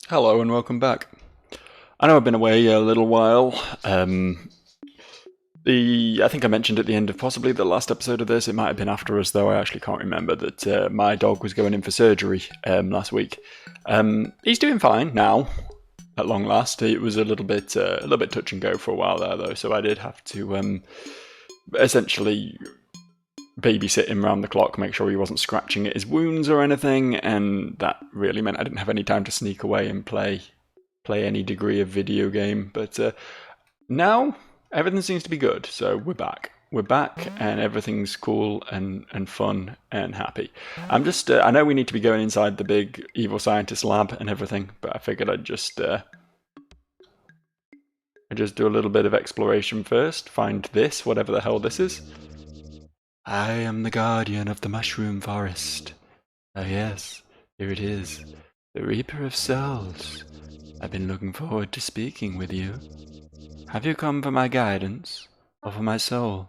Hello and welcome back. I know I've been away a little while. I think I mentioned at the end of possibly the last episode of this, it might have been after us though, I actually can't remember, that my dog was going in for surgery last week. He's doing fine now, at long last. It was a little bit touch and go for a while there though, so I did have to essentially babysit him round the clock, make sure he wasn't scratching at his wounds or anything, and that really meant I didn't have any time to sneak away and play any degree of video game. But now everything seems to be good, so we're back. We're back, and everything's cool and fun and happy. I'm just, I know we need to be going inside the big evil scientist lab and everything, but I figured I'd just do a little bit of exploration first, find this, whatever the hell this is. I am the guardian of the mushroom forest. Oh yes, here it is. The Reaper of Souls. I've been looking forward to speaking with you. Have you come for my guidance, or for my soul?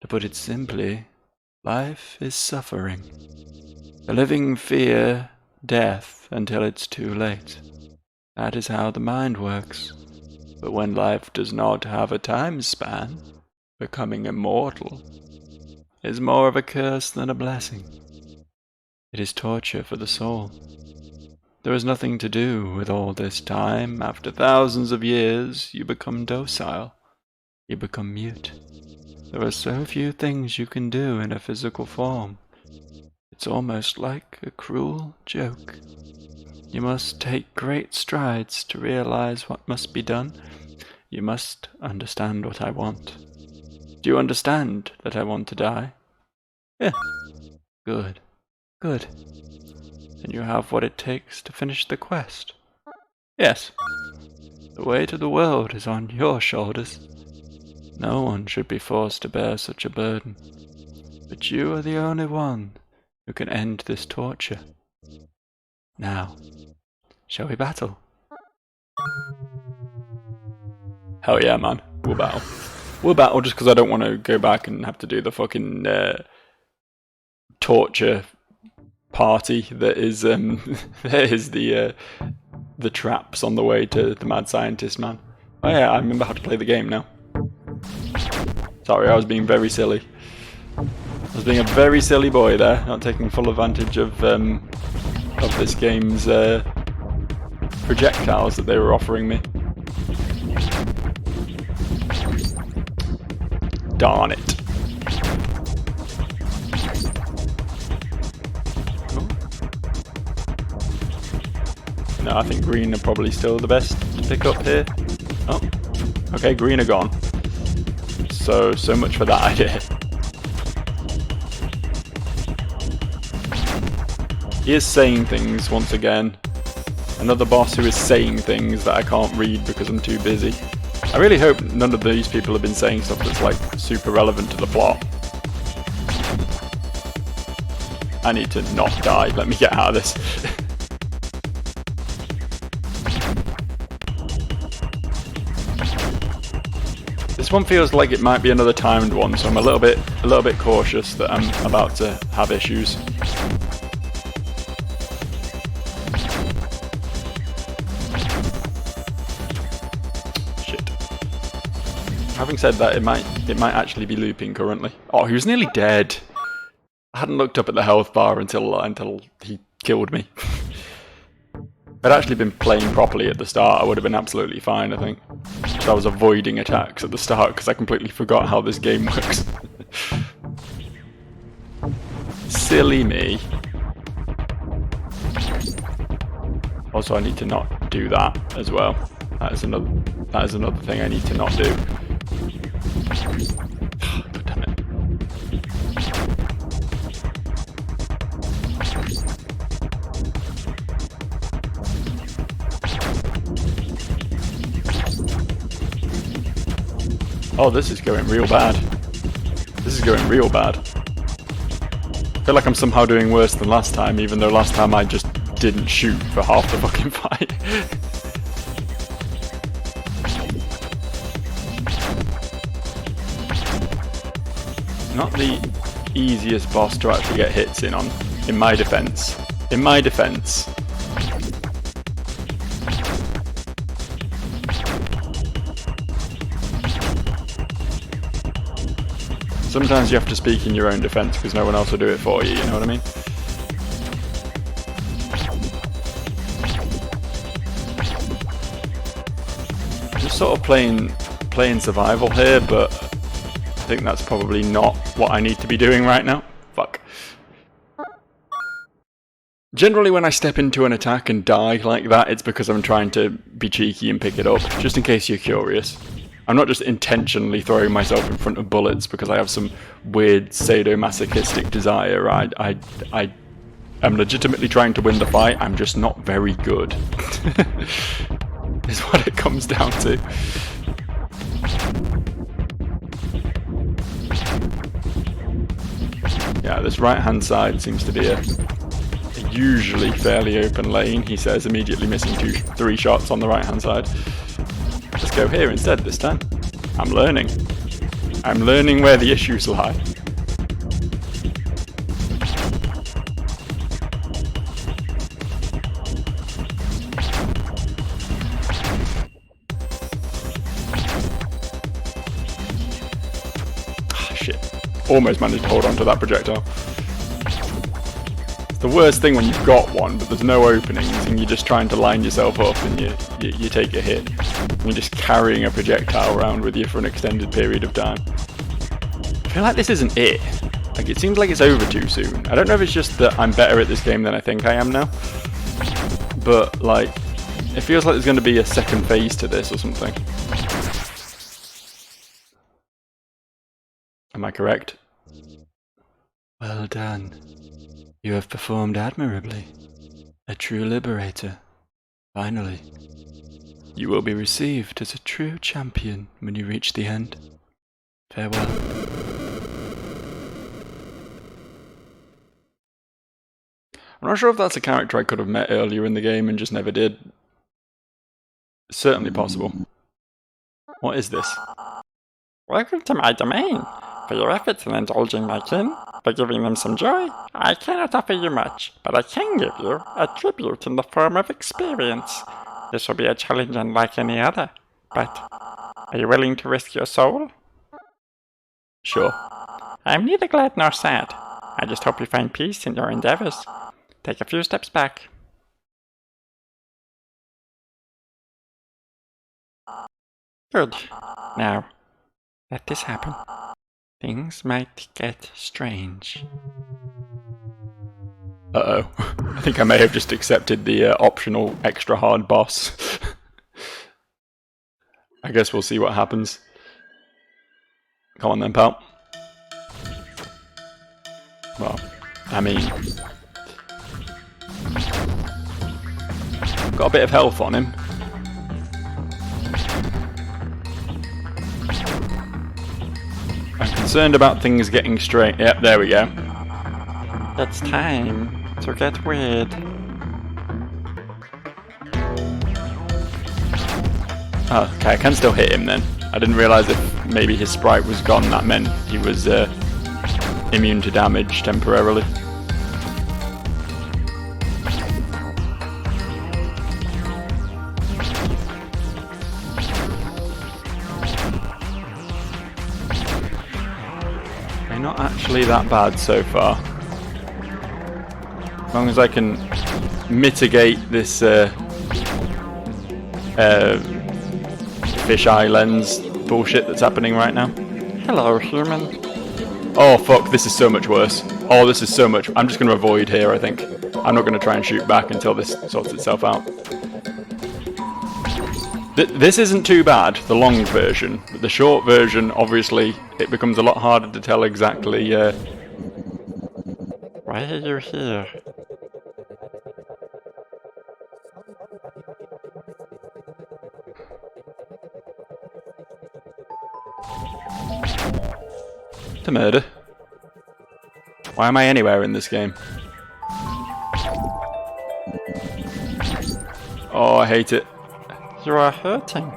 To put it simply, life is suffering. The living fear death until it's too late. That is how the mind works. But when life does not have a time span, becoming immortal is more of a curse than a blessing. It is torture for the soul. There is nothing to do with all this time. After thousands of years, you become docile. You become mute. There are so few things you can do in a physical form. It's almost like a cruel joke. You must take great strides to realize what must be done. You must understand what I want. Do you understand that I want to die? Yeah. Good. Good. Then you have what it takes to finish the quest. Yes. The weight of the world is on your shoulders. No one should be forced to bear such a burden. But you are the only one who can end this torture. Now, shall we battle? Hell yeah, man. We'll battle. We'll battle just because I don't want to go back and have to do the fucking torture party that is the traps on the way to the mad scientist, man. Oh yeah, I remember how to play the game now. Sorry, I was being very silly. I was being a very silly boy there, not taking full advantage of this game's projectiles that they were offering me. Darn it. No, I think green are probably still the best to pick up here. Oh, okay, green are gone. So much for that idea. He is saying things once again. Another boss who is saying things that I can't read because I'm too busy. I really hope none of these people have been saying stuff that's like super relevant to the plot. I need to not die. Let me get out of this. This one feels like it might be another timed one, so I'm a little bit cautious that I'm about to have issues. Having said that, it might actually be looping currently. Oh, he was nearly dead. I hadn't looked up at the health bar until he killed me. If I'd actually been playing properly at the start, I would have been absolutely fine, I think. So I was avoiding attacks at the start because I completely forgot how this game works. Silly me. Also, I need to not do that as well. That is another thing I need to not do. God damn it. Oh, this is going real bad. This is going real bad. I feel like I'm somehow doing worse than last time, even though last time I just didn't shoot for half the fucking fight. Not the easiest boss to actually get hits in on, in my defense. In my defense. Sometimes you have to speak in your own defense because no one else will do it for you, you know what I mean? Just sort of playing survival here, but I think that's probably not what I need to be doing right now. Fuck. Generally when I step into an attack and die like that, it's because I'm trying to be cheeky and pick it up, just in case you're curious. I'm not just intentionally throwing myself in front of bullets because I have some weird sadomasochistic desire. I am legitimately trying to win the fight, I'm just not very good. Is what it comes down to. Yeah, this right hand side seems to be a usually fairly open lane, he says, immediately missing 3 shots on the right hand side. Let's go here instead this time. I'm learning. I'm learning where the issues lie. Ah, shit. Almost managed to hold on to that projectile. It's the worst thing when you've got one, but there's no openings and you're just trying to line yourself up and you take a hit. And you're just carrying a projectile around with you for an extended period of time. I feel like this isn't it. Like, it seems like it's over too soon. I don't know if it's just that I'm better at this game than I think I am now. But, like, it feels like there's going to be a second phase to this or something. Am I correct? Well done. You have performed admirably. A true liberator. Finally. You will be received as a true champion when you reach the end. Farewell. I'm not sure if that's a character I could have met earlier in the game and just never did. It's certainly possible. What is this? Welcome to my domain. For your efforts in indulging my kin, for giving them some joy, I cannot offer you much, but I can give you a tribute in the form of experience. This will be a challenge unlike any other, but are you willing to risk your soul? Sure. I'm neither glad nor sad. I just hope you find peace in your endeavors. Take a few steps back. Good. Now, let this happen. Things might get strange. Uh-oh. I think I may have just accepted the optional extra hard boss. I guess we'll see what happens. Come on then, pal. Well, I mean... got a bit of health on him. I'm concerned about things getting straight. Yep, there we go. It's time to get weird. Oh, okay, I can still hit him then. I didn't realise if maybe his sprite was gone, that meant he was immune to damage temporarily. They're not actually that bad so far. As long as I can mitigate this fisheye lens bullshit that's happening right now. Hello, human. Oh fuck, this is so much worse. Oh, this is so much... I'm just going to avoid here, I think. I'm not going to try and shoot back until this sorts itself out. This isn't too bad, the long version. But the short version, obviously, it becomes a lot harder to tell exactly... Why are you here? to murder. Why am I anywhere in this game? Oh, I hate it. You are hurting.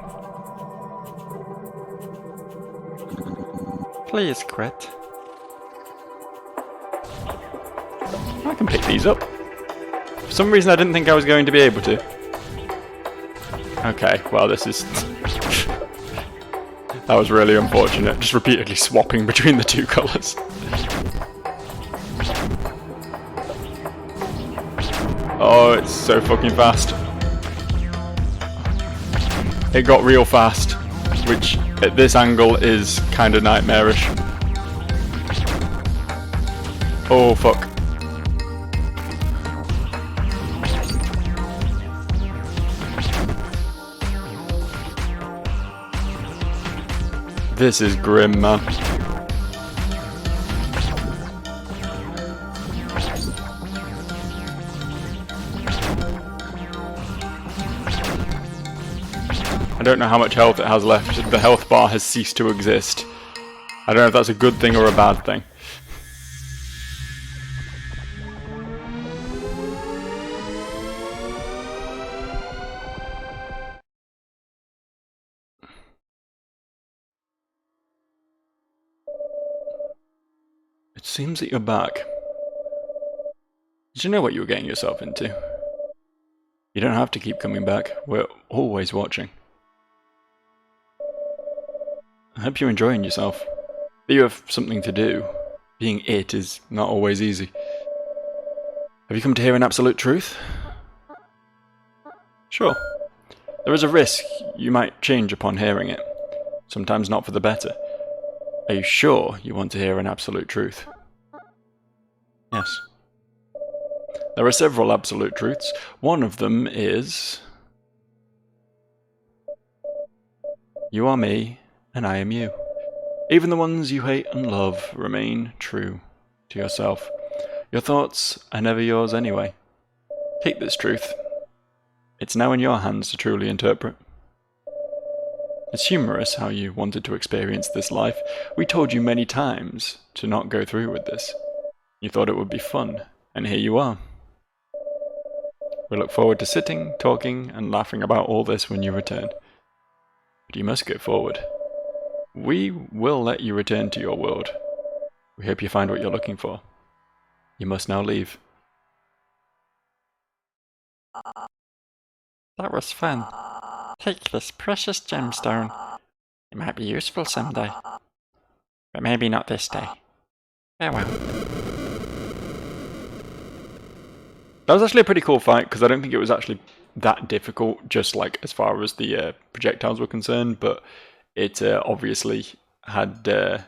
Please quit. I can pick these up. For some reason I didn't think I was going to be able to. Okay, well this is... That was really unfortunate, just repeatedly swapping between the two colours. Oh, it's so fucking fast. It got real fast, which at this angle is kind of nightmarish. Oh, fuck. This is grim, man. I don't know how much health it has left. The health bar has ceased to exist. I don't know if that's a good thing or a bad thing. It seems that you're back. Did you know what you were getting yourself into? You don't have to keep coming back. We're always watching. I hope you're enjoying yourself. That you have something to do. Being it is not always easy. Have you come to hear an absolute truth? Sure. There is a risk you might change upon hearing it. Sometimes not for the better. Are you sure you want to hear an absolute truth? Yes. There are several absolute truths. One of them is... you are me, and I am you. Even the ones you hate and love remain true to yourself. Your thoughts are never yours anyway. Take this truth. It's now in your hands to truly interpret. It's humorous how you wanted to experience this life. We told you many times to not go through with this. You thought it would be fun, and here you are. We look forward to sitting, talking, and laughing about all this when you return. But you must go forward. We will let you return to your world. We hope you find what you're looking for. You must now leave. That was fun. Take this precious gemstone. It might be useful someday. But maybe not this day. Farewell. That was actually a pretty cool fight, because I don't think it was actually that difficult, just like as far as the projectiles were concerned, but it obviously had the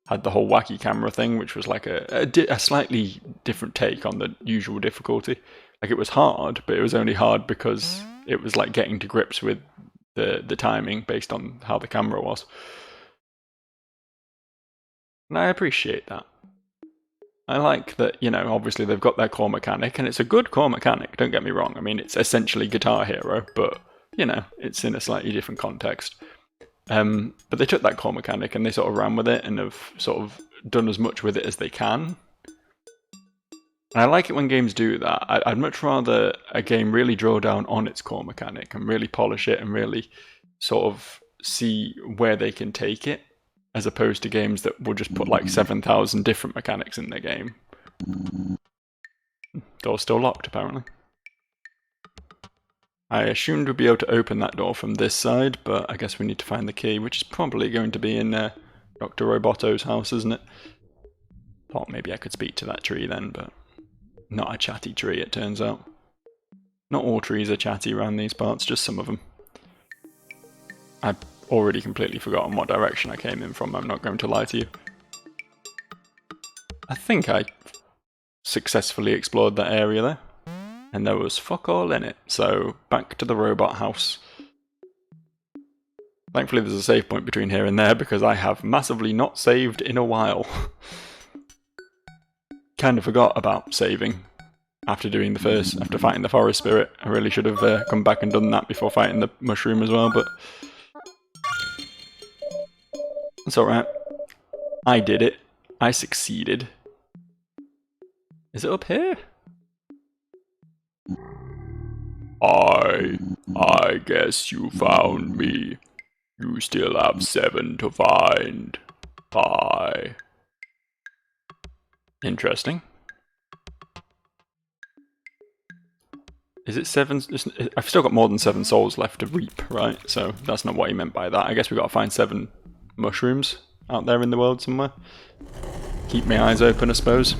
whole wacky camera thing, which was like a slightly different take on the usual difficulty. Like, it was hard, but it was only hard because it was like getting to grips with the timing based on how the camera was. And I appreciate that. I like that, you know, obviously they've got their core mechanic, and it's a good core mechanic, don't get me wrong. I mean, it's essentially Guitar Hero, but, you know, it's in a slightly different context. But they took that core mechanic and they sort of ran with it and have sort of done as much with it as they can. And I like it when games do that. I'd much rather a game really draw down on its core mechanic and really polish it and really sort of see where they can take it, as opposed to games that will just put like 7,000 different mechanics in their game. Door's still locked, apparently. I assumed we'd be able to open that door from this side, but I guess we need to find the key, which is probably going to be in Dr. Roboto's house, isn't it? Thought maybe I could speak to that tree then, but not a chatty tree, it turns out. Not all trees are chatty around these parts, just some of them. I've already completely forgotten what direction I came in from, I'm not going to lie to you. I think I successfully explored that area there. And there was fuck all in it, so back to the robot house. Thankfully there's a save point between here and there, because I have massively not saved in a while. Kinda forgot about saving after fighting the forest spirit. I really should have come back and done that before fighting the mushroom as well, but it's alright. I did it. I succeeded. Is it up here? I guess you found me. You still have 7 to find. Bye. Interesting. Is it 7? I've still got more than 7 souls left to reap, right? So that's not what he meant by that. I guess we gotta find 7 mushrooms out there in the world somewhere. Keep my eyes open, I suppose.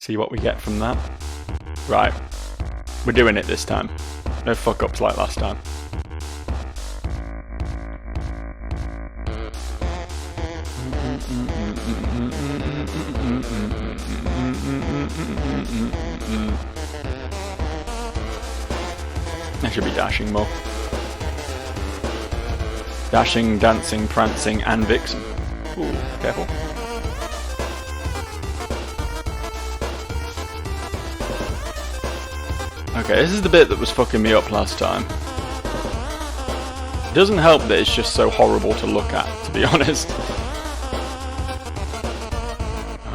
See what we get from that. Right. We're doing it this time. No fuck-ups like last time. I should be dashing more. Dashing, dancing, prancing, and vixen. Ooh, careful. Okay, this is the bit that was fucking me up last time. It doesn't help that it's just so horrible to look at, to be honest.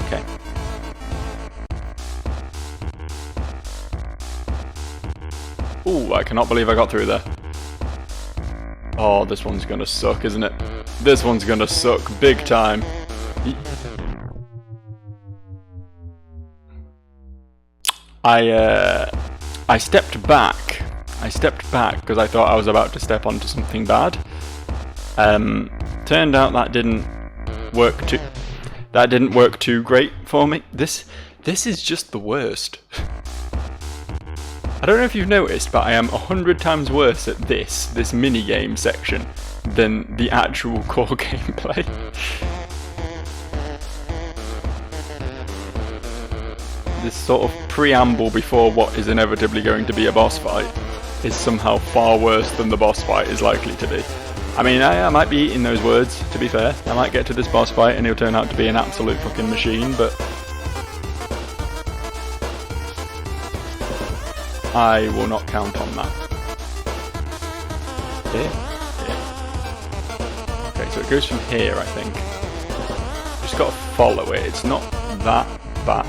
Okay. Ooh, I cannot believe I got through there. Oh, this one's gonna suck, isn't it? This one's gonna suck big time. I stepped back. I stepped back because I thought I was about to step onto something bad. Turned out that didn't work too. That didn't work too great for me. This is just the worst. I don't know if you've noticed, but I am 100 times worse at this mini-game section than the actual core gameplay. This sort of preamble before what is inevitably going to be a boss fight is somehow far worse than the boss fight is likely to be. I mean, I might be eating those words, to be fair. I might get to this boss fight and he'll turn out to be an absolute fucking machine, but I will not count on that. Here? Here. Okay, so it goes from here, I think. Just gotta follow it. It's not that bad.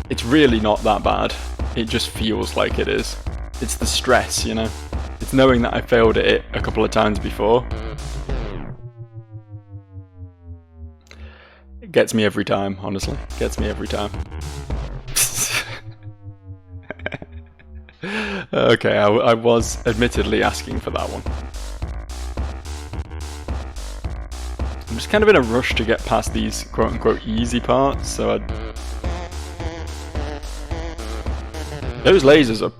It's really not that bad. It just feels like it is. It's the stress, you know? It's knowing that I failed at it a couple of times before. It gets me every time, honestly. It gets me every time. Okay, I was admittedly asking for that one. I'm just kind of in a rush to get past these quote-unquote easy parts, so those lasers are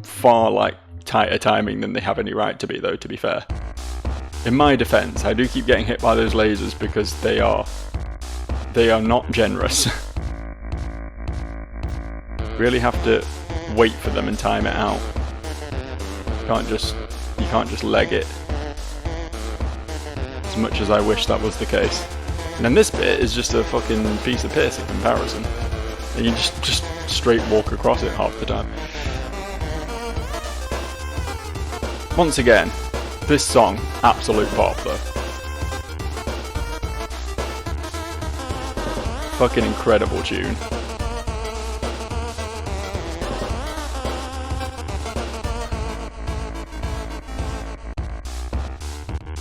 far, like, tighter timing than they have any right to be, though, to be fair. In my defense, I do keep getting hit by those lasers because they are not generous. Really have to wait for them and time it out. You can't just leg it. As much as I wish that was the case. And then this bit is just a fucking piece of piss in comparison. And you just straight walk across it half the time. Once again, this song, absolute pop though. Fucking incredible tune.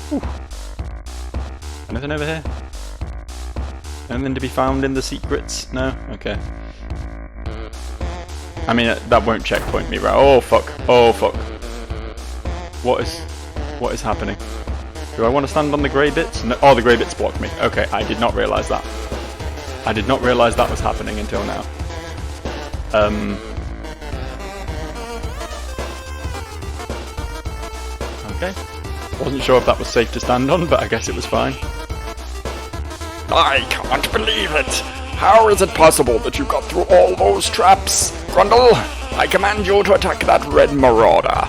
Whew. Anything over here? Anything to be found in the secrets? No? Okay. I mean, that won't checkpoint me, right? Oh fuck. Oh fuck. What is happening? Do I want to stand on the grey bits? No. Oh, the grey bits block me. Okay, I did not realise that. I did not realise that was happening until now. Okay. Wasn't sure if that was safe to stand on, but I guess it was fine. I can't believe it! How is it possible that you got through all those traps? Grundle, I command you to attack that red marauder.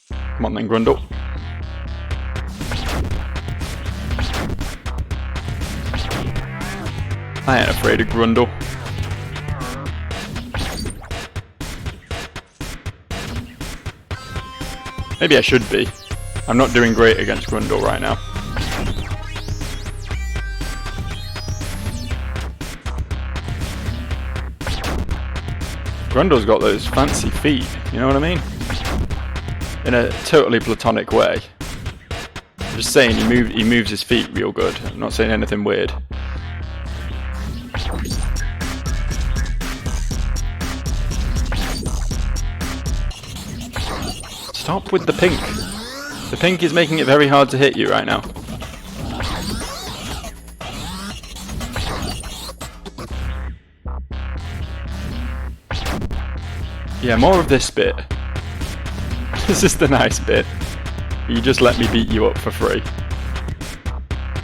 Come on then, Grundle. I ain't afraid of Grundle. Maybe I should be. I'm not doing great against Grundle right now. Grundle's got those fancy feet, you know what I mean? In a totally platonic way. Just saying, he moves his feet real good. I'm not saying anything weird. Stop with the pink. The pink is making it very hard to hit you right now. Yeah, more of this bit. This is the nice bit. You just let me beat you up for free.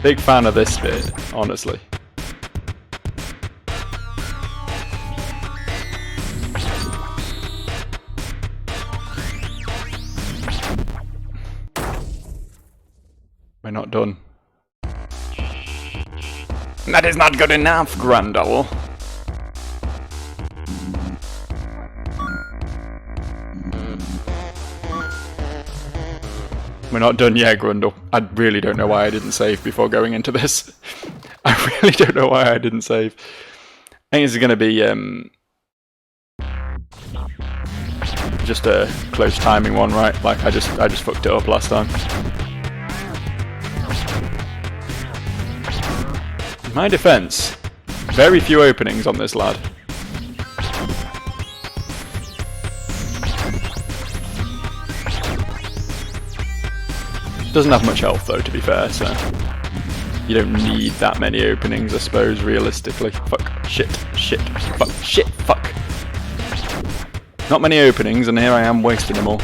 Big fan of this bit, honestly. We're not done. That is not good enough, Grundle. We're not done yet, Grundle. I really don't know why I didn't save before going into this. I really don't know why I didn't save. I think this is going to be just a close timing one, right? Like I just fucked it up last time. In my defense, very few openings on this lad. Doesn't have much health though, to be fair, so you don't need that many openings, I suppose, realistically. Fuck, shit, fuck. Not many openings, and here I am wasting them all.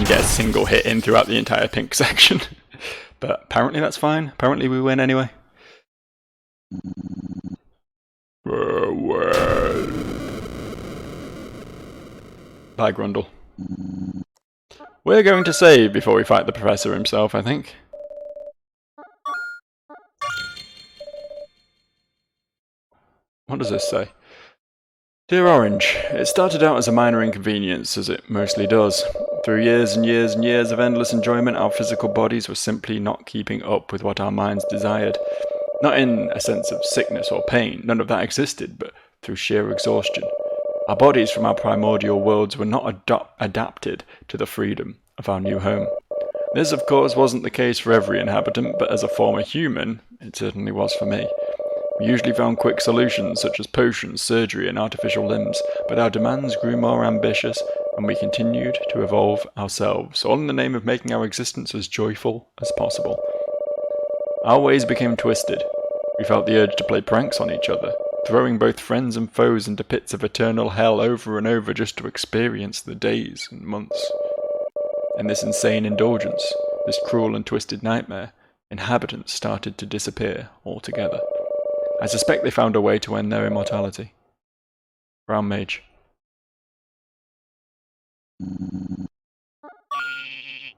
Get a single hit in throughout the entire pink section. But apparently that's fine. Apparently we win anyway. Bye, Grundle. We're going to save before we fight the Professor himself, I think. What does this say? Dear Orange, it started out as a minor inconvenience, as it mostly does. Through years and years and years of endless enjoyment, our physical bodies were simply not keeping up with what our minds desired. Not in a sense of sickness or pain, none of that existed, but through sheer exhaustion. Our bodies from our primordial worlds were not adapted to the freedom of our new home. This, of course, wasn't the case for every inhabitant, but as a former human, it certainly was for me. We usually found quick solutions such as potions, surgery, and artificial limbs, but our demands grew more ambitious, and we continued to evolve ourselves, all in the name of making our existence as joyful as possible. Our ways became twisted. We felt the urge to play pranks on each other, throwing both friends and foes into pits of eternal hell over and over just to experience the days and months. In this insane indulgence, this cruel and twisted nightmare, inhabitants started to disappear altogether. I suspect they found a way to end their immortality. Brown Mage.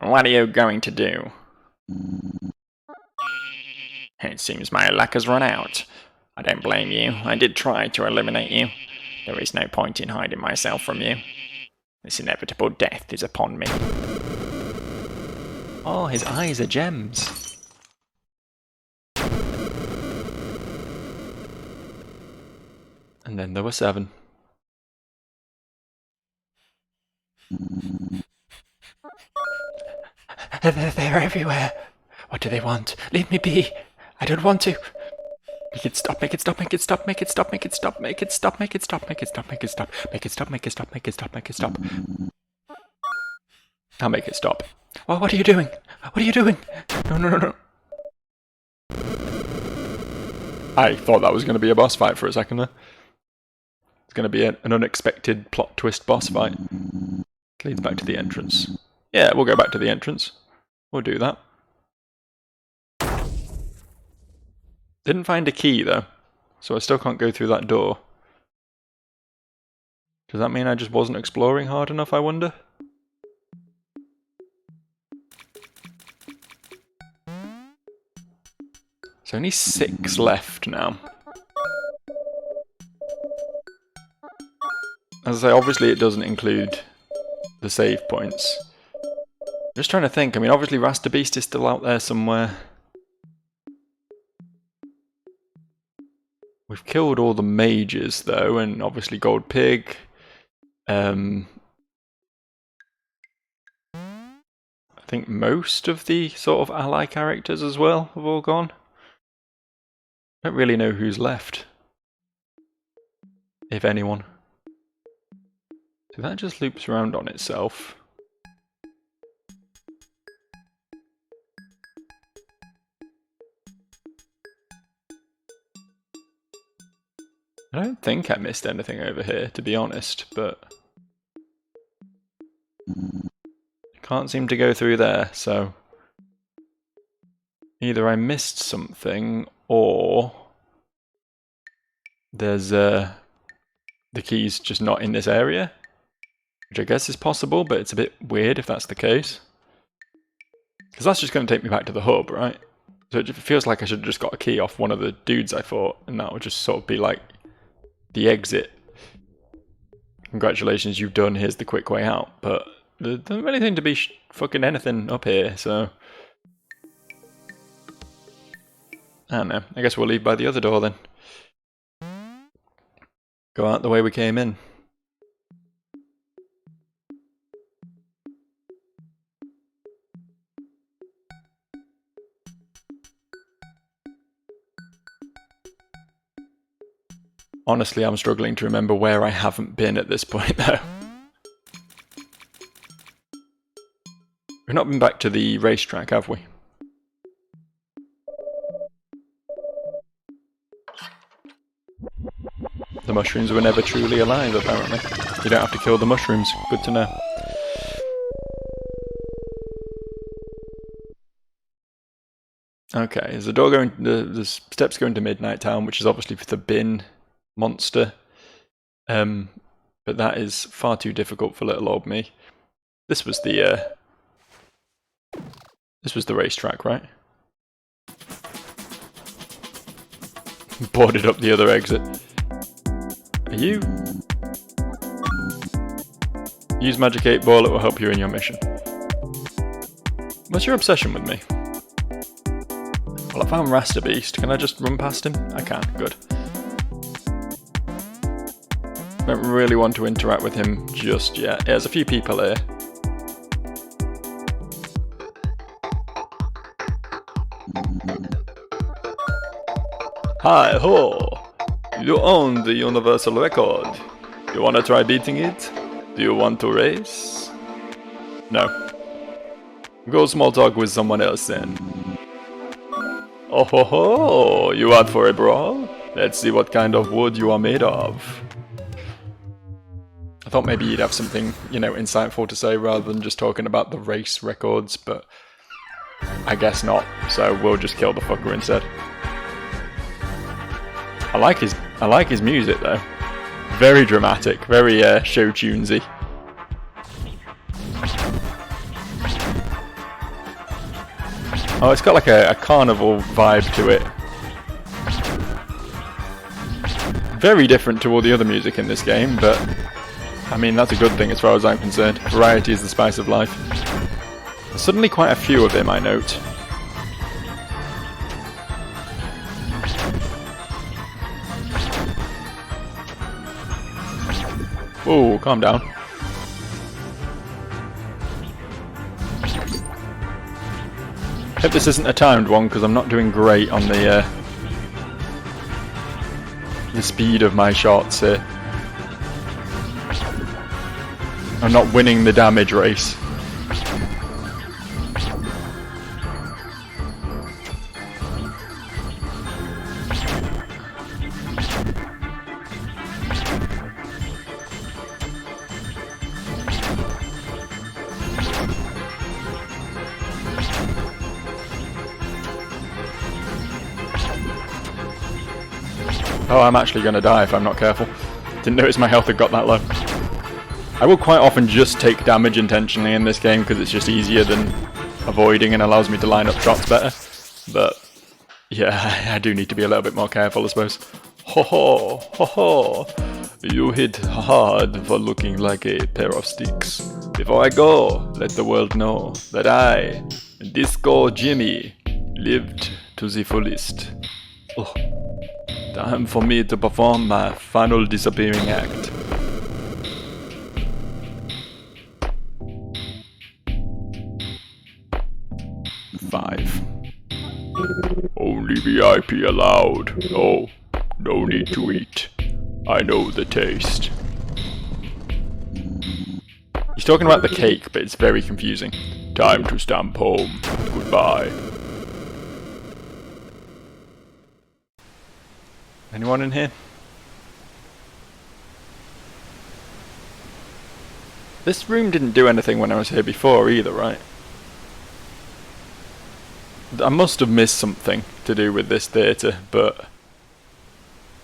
What are you going to do? It seems my luck has run out. I don't blame you. I did try to eliminate you. There is no point in hiding myself from you. This inevitable death is upon me. Oh, his eyes are gems. And then there were 7. They're everywhere. What do they want? Leave me be. I don't want to. Make it stop, make it stop, make it stop, make it stop, make it stop, make it stop, make it stop, make it stop, make it stop, make it stop, make it stop, make it stop, make it stop. I'll make it stop. Oh, what are you doing? What are you doing? No, no, no, no. I thought that was going to be a boss fight for a second there. It's going to be an unexpected plot twist boss fight. Leads back to the entrance. Yeah, we'll go back to the entrance. We'll do that. Didn't find a key though, so I still can't go through that door. Does that mean I just wasn't exploring hard enough, I wonder? There's only 6 left now. As I say, obviously it doesn't include the save points. I'm just trying to think. I mean, obviously Rasta Beast is still out there somewhere. We've killed all the mages though, and obviously Gold Pig. I think most of the sort of ally characters as well have all gone. I don't really know who's left, if anyone. So that just loops around on itself. I don't think I missed anything over here, to be honest, but can't seem to go through there, so either I missed something or there's the key's just not in this area, which I guess is possible, but it's a bit weird if that's the case. Because that's just going to take me back to the hub, right? So it feels like I should have just got a key off one of the dudes I fought, and that would just sort of be like the exit. Congratulations, you've done, here's the quick way out. But there doesn't really seem to be fucking anything up here, so I don't know. I guess we'll leave by the other door then. Go out the way we came in. Honestly, I'm struggling to remember where I haven't been at this point, though. We've not been back to the racetrack, have we? The mushrooms were never truly alive, apparently. You don't have to kill the mushrooms. Good to know. Okay, there's a door going. The steps going to Midnight Town, which is obviously for the bin monster. But that is far too difficult for little old me. This was the racetrack, right? Boarded up the other exit. Are you? Use Magic 8 Ball, it will help you in your mission. What's your obsession with me? Well, I found Rasta Beast. Can I just run past him? I can. Good. Don't really want to interact with him just yet. Yeah, there's a few people here. Hi ho! You own the universal record. You wanna try beating it? Do you want to race? No. Go small talk with someone else then. Oh ho ho! You out for a brawl? Let's see what kind of wood you are made of. I thought maybe you'd have something, you know, insightful to say rather than just talking about the race records, but I guess not, so we'll just kill the fucker instead. I like his music though. Very dramatic, very show tunesy. Oh, it's got like a carnival vibe to it. Very different to all the other music in this game, but I mean that's a good thing as far as I'm concerned. Variety is the spice of life. There's suddenly quite a few of them, I note. Whoa, calm down. Hope this isn't a timed one because I'm not doing great on the speed of my shots here. I'm not winning the damage race. Oh, I'm actually going to die if I'm not careful. Didn't notice my health had got that low. I will quite often just take damage intentionally in this game because it's just easier than avoiding and allows me to line up shots better. But yeah, I do need to be a little bit more careful, I suppose. Ho ho, ho ho. You hit hard for looking like a pair of sticks. Before I go, let the world know that I, Disco Jimmy, lived to the fullest. Oh, time for me to perform my final disappearing act. Five. Only VIP allowed. Oh, no need to eat. I know the taste. He's talking about the cake, but it's very confusing. Time to stamp home. Goodbye. Anyone in here? This room didn't do anything when I was here before either, right? I must have missed something to do with this theatre, but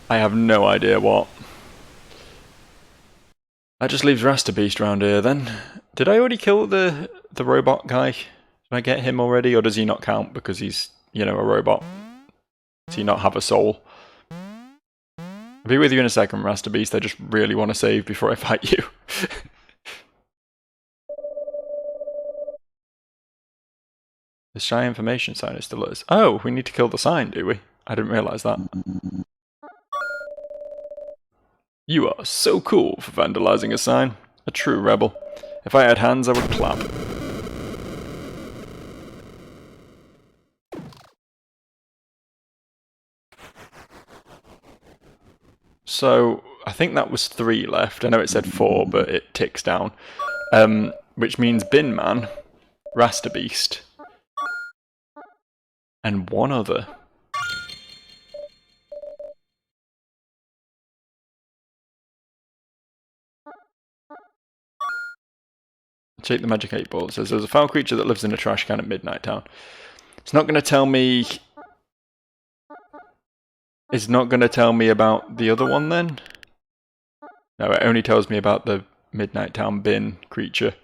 I have no idea what. That just leaves Rasterbeast around here then. Did I already kill the robot guy? Did I get him already, or does he not count because he's, you know, a robot? Does he not have a soul? I'll be with you in a second, Rasterbeast. I just really want to save before I fight you. The shy information sign is still us. Oh, we need to kill the sign, do we? I didn't realise that. You are so cool for vandalising a sign. A true rebel. If I had hands, I would clap. So, I think that was 3 left. I know it said 4, but it ticks down. Which means Bin Man, Rasterbeast, and one other. Shake the magic 8 ball. It says there's a foul creature that lives in a trash can at Midnight Town. It's not going to tell me... It's not going to tell me about the other one then? No, it only tells me about the Midnight Town bin creature.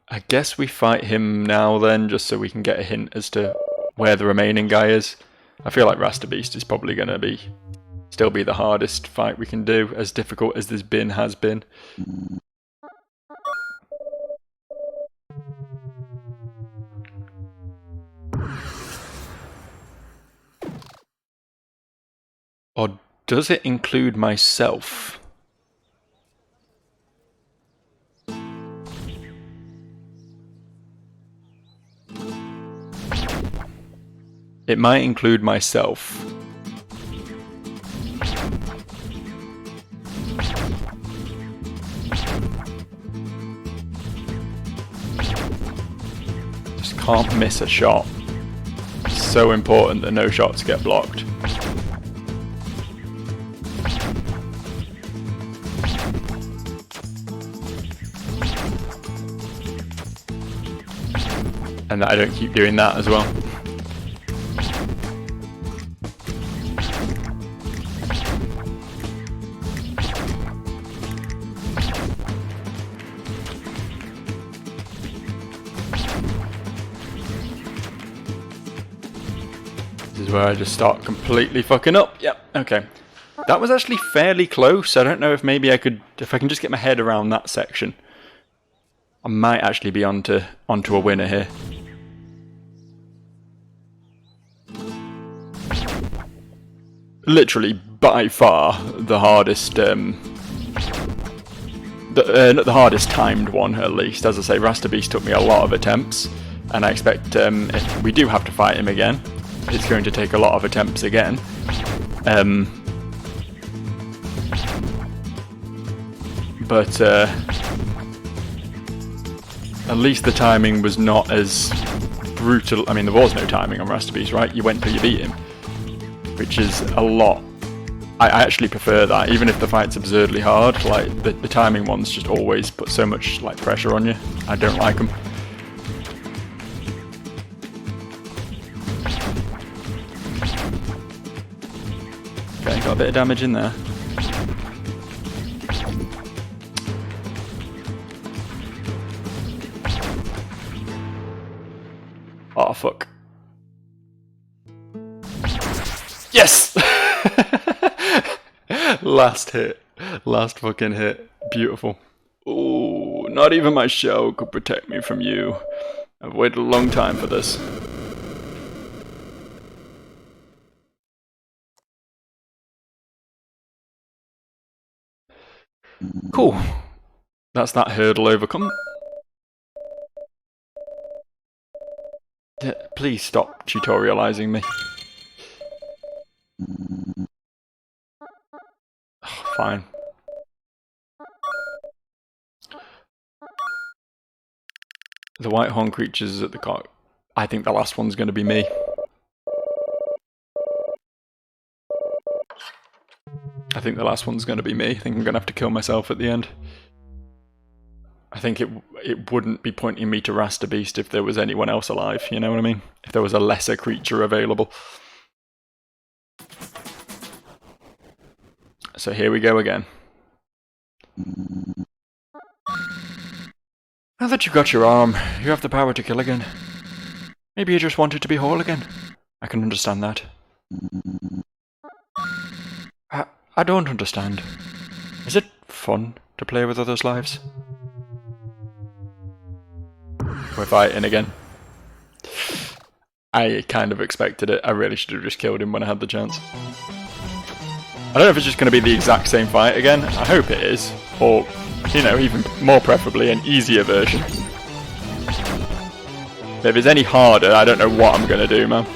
I guess we fight him now then, just so we can get a hint as to where the remaining guy is. I feel like Rasterbeast is probably going to still be the hardest fight we can do, as difficult as this bin has been. Or does it include myself? It might include myself. Just can't miss a shot. It's so important that no shots get blocked. And that I don't keep doing that as well. This is where I just start completely fucking up. Yep, okay. That was actually fairly close. I don't know if maybe if I can just get my head around that section, I might actually be onto a winner here. Literally, by far, the hardest, not the hardest timed one, at least. As I say, Rasterbeast took me a lot of attempts, and I expect if we do have to fight him again, it's going to take a lot of attempts again. But at least the timing was not as brutal. I mean, there was no timing on Rasterbeast, right? You went till you beat him. Which is a lot. I actually prefer that, even if the fight's absurdly hard. Like the timing ones just always put so much like pressure on you. I don't like them. Okay, got a bit of damage in there. Oh fuck. Yes! Last hit. Last fucking hit. Beautiful. Ooh, not even my shell could protect me from you. I've waited a long time for this. Cool. That's that hurdle overcome. Please stop tutorializing me. Oh, fine. The white horn creatures at the cock. I think the last one's going to be me. I think the last one's going to be me. I think I'm going to have to kill myself at the end. I think it wouldn't be pointing me to Rasta Beast if there was anyone else alive, you know what I mean? If there was a lesser creature available. So here we go again. Now that you've got your arm, you have the power to kill again. Maybe you just wanted to be whole again. I can understand that. I don't understand. Is it fun to play with others' lives? We're fighting again. I kind of expected it. I really should have just killed him when I had the chance. I don't know if it's just going to be the exact same fight again. I hope it is. Or, you know, even more preferably an easier version. But if it's any harder, I don't know what I'm going to do, man.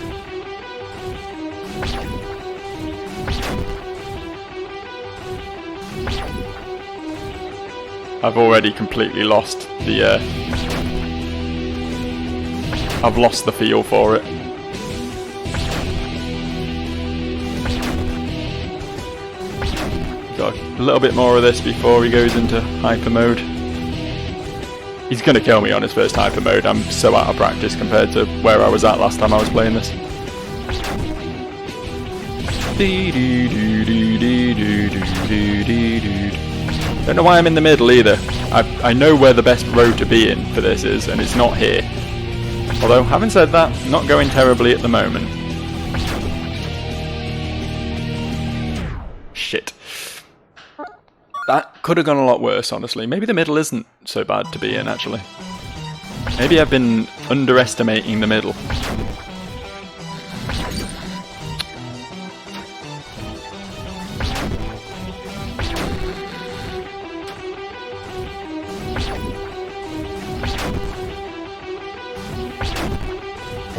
I've already completely lost the, I've lost the feel for it. Got a little bit more of this before he goes into hyper mode. He's going to kill me on his first hyper mode. I'm so out of practice compared to where I was at last time I was playing this. Don't know why I'm in the middle either. I know where the best row to be in for this is, and it's not here. Although, having said that, not going terribly at the moment. Shit. That could have gone a lot worse, honestly. Maybe the middle isn't so bad to be in, actually. Maybe I've been underestimating the middle.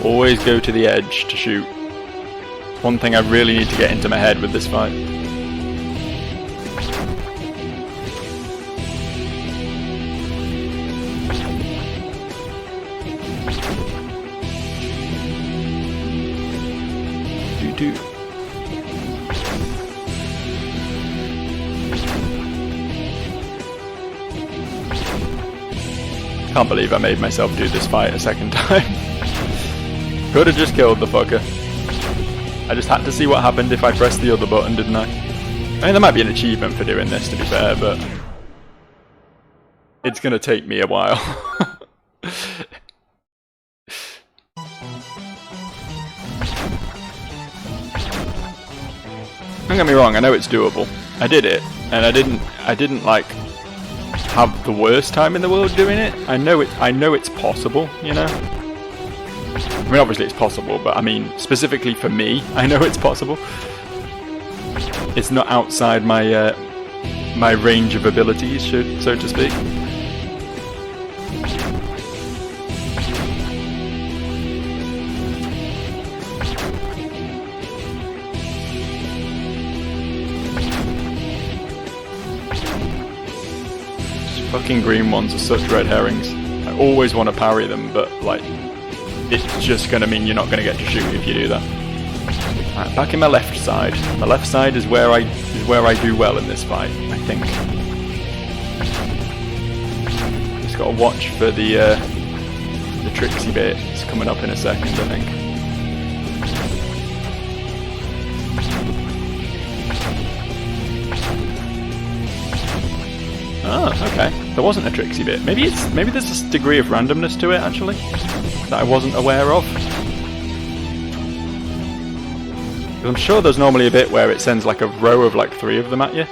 Always go to the edge to shoot. One thing I really need to get into my head with this fight. Do. Can't believe I made myself do this fight a second time. Could have just killed the fucker. I just had to see what happened if I pressed the other button, didn't I? I mean, there might be an achievement for doing this, to be fair, but it's gonna take me a while. Don't get me wrong, I know it's doable. I did it, and I didn't like have the worst time in the world doing it. I know it's possible, you know? I mean, obviously it's possible, but I mean, specifically for me, I know it's possible. It's not outside my my range of abilities, so to speak. These fucking green ones are such red herrings. I always want to parry them, but like, it's just going to mean you're not going to get to shoot if you do that. Right, back in my left side. My left side is where I do well in this fight, I think. Just got to watch for the tricksy bit. It's coming up in a second, I think. Oh, okay. There wasn't a tricksy bit. Maybe there's a degree of randomness to it, actually, that I wasn't aware of. I'm sure there's normally a bit where it sends like a row of like 3 of them at you.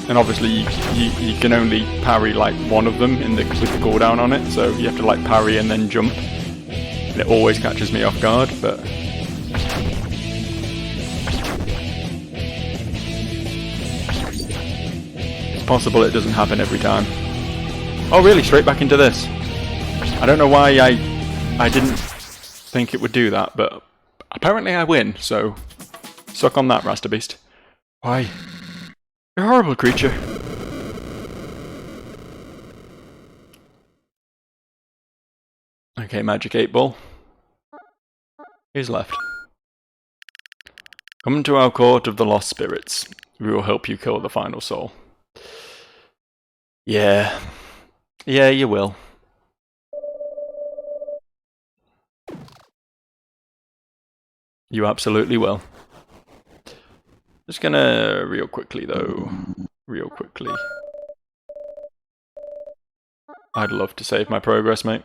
And obviously you can only parry like one of them with the cooldown on it, so you have to like parry and then jump. And it always catches me off guard, but... it's possible it doesn't happen every time. Oh really, straight back into this. I don't know why I didn't think it would do that, but apparently I win, so suck on that, Rasta Beast. Why? You're a horrible creature. Okay, Magic 8 Ball. Who's left? Come to our court of the lost spirits. We will help you kill the final soul. Yeah. Yeah, you will. You absolutely will. Just gonna, real quickly though, I'd love to save my progress, mate.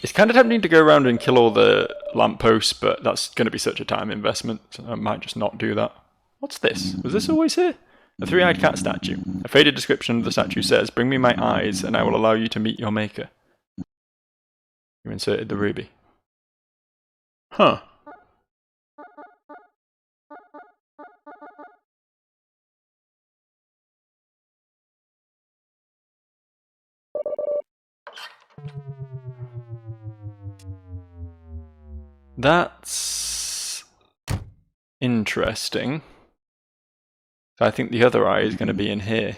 It's kind of tempting to go around and kill all the lampposts, but that's going to be such a time investment, so I might just not do that. What's this? Was this always here? A 3-eyed cat statue. A faded description of the statue says, "Bring me my eyes, and I will allow you to meet your maker." You inserted the ruby. Huh. That's interesting. I think the other eye is going to be in here.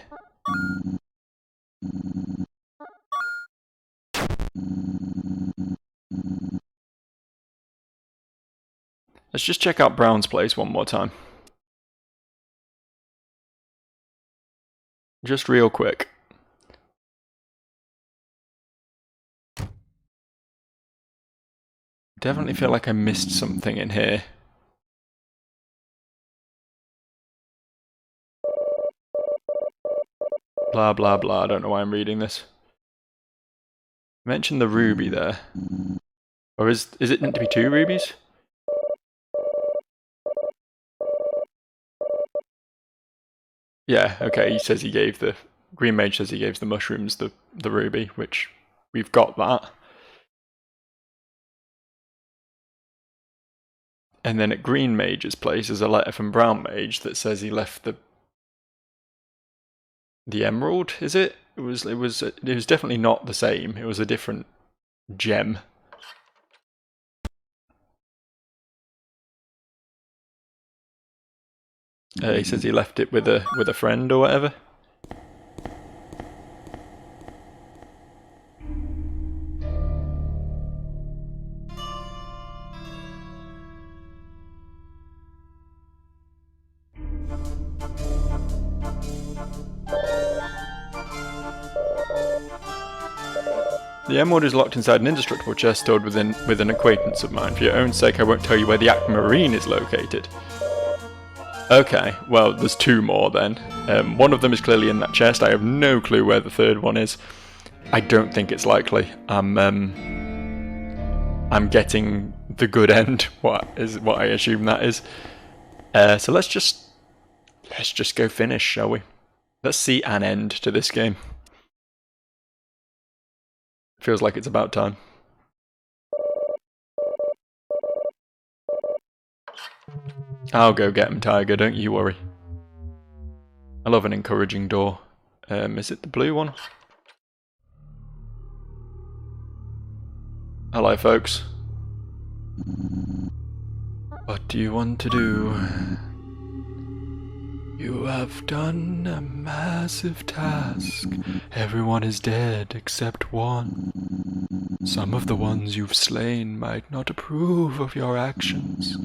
Let's just check out Brown's place one more time. Just real quick. Definitely feel like I missed something in here. Blah blah blah, I don't know why I'm reading this. I mentioned the ruby there. Or is it meant to be 2 rubies? Yeah, okay, he says he gave the... Green Mage says he gave the mushrooms the ruby, which we've got that. And then at Green Mage's place is a letter from Brown Mage that says he left the emerald, is it? It was definitely not the same. It was a different gem. He says he left it with a friend or whatever. The emerald is locked inside an indestructible chest stored with an acquaintance of mine. For your own sake, I won't tell you where the aquamarine is located. Okay, well, there's 2 more then. One of them is clearly in that chest. I have no clue where the 3rd one is. I don't think it's likely. I'm getting the good end. What I assume that is. So let's just go finish, shall we? Let's see an end to this game. Feels like it's about time. I'll go get him, Tiger, don't you worry. I love an encouraging door. Is it the blue one? Hello, folks. What do you want to do? You have done a massive task. Everyone is dead except one. Some of the ones you've slain might not approve of your actions.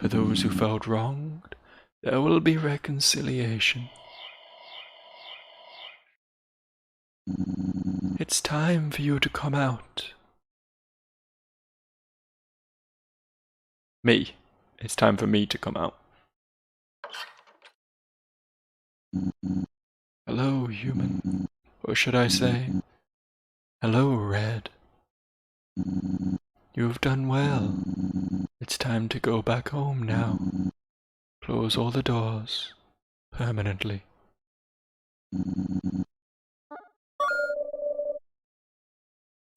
For those who felt wronged, there will be reconciliation. It's time for you to come out. Me. It's time for me to come out. Hello, human. Or should I say, hello, Red. You have done well. It's time to go back home now. Close all the doors. Permanently.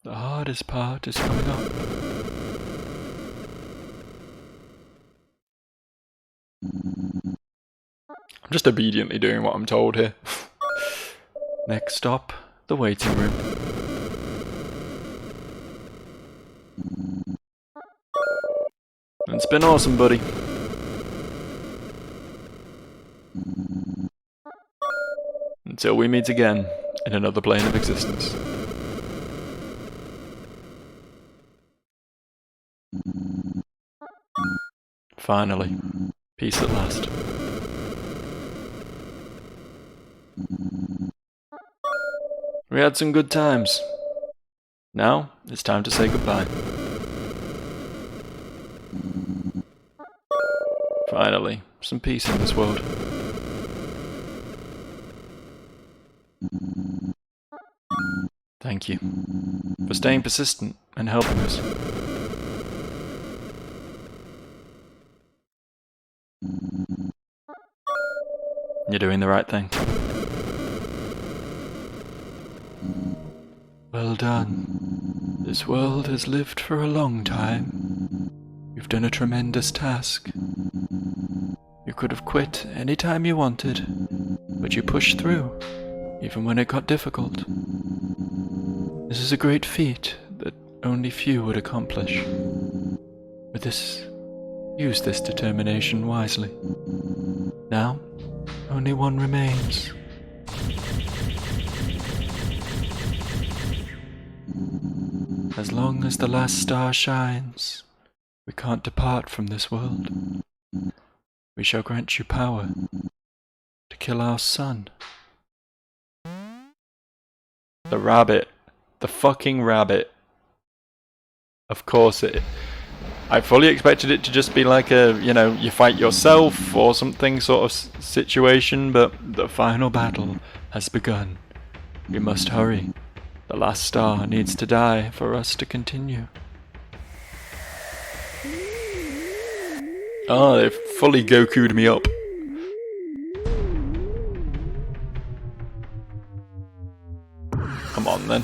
The hardest part is coming up. I'm just obediently doing what I'm told here. Next stop, the waiting room. It's been awesome, buddy. Until we meet again in another plane of existence. Finally, peace at last. We had some good times. Now, it's time to say goodbye. Finally, some peace in this world. Thank you for staying persistent and helping us. You're doing the right thing. Well done. This world has lived for a long time. You've done a tremendous task. You could have quit any time you wanted, but you pushed through, even when it got difficult. This is a great feat that only few would accomplish. Use this determination wisely. Now, only one remains. As long as the last star shines, we can't depart from this world. We shall grant you power to kill our son. The rabbit. The fucking rabbit. Of course it... I fully expected it to just be like a, you fight yourself or something sort of situation, but the final battle has begun. We must hurry. The last star needs to die for us to continue. Oh, they've fully Goku'd me up. Come on then.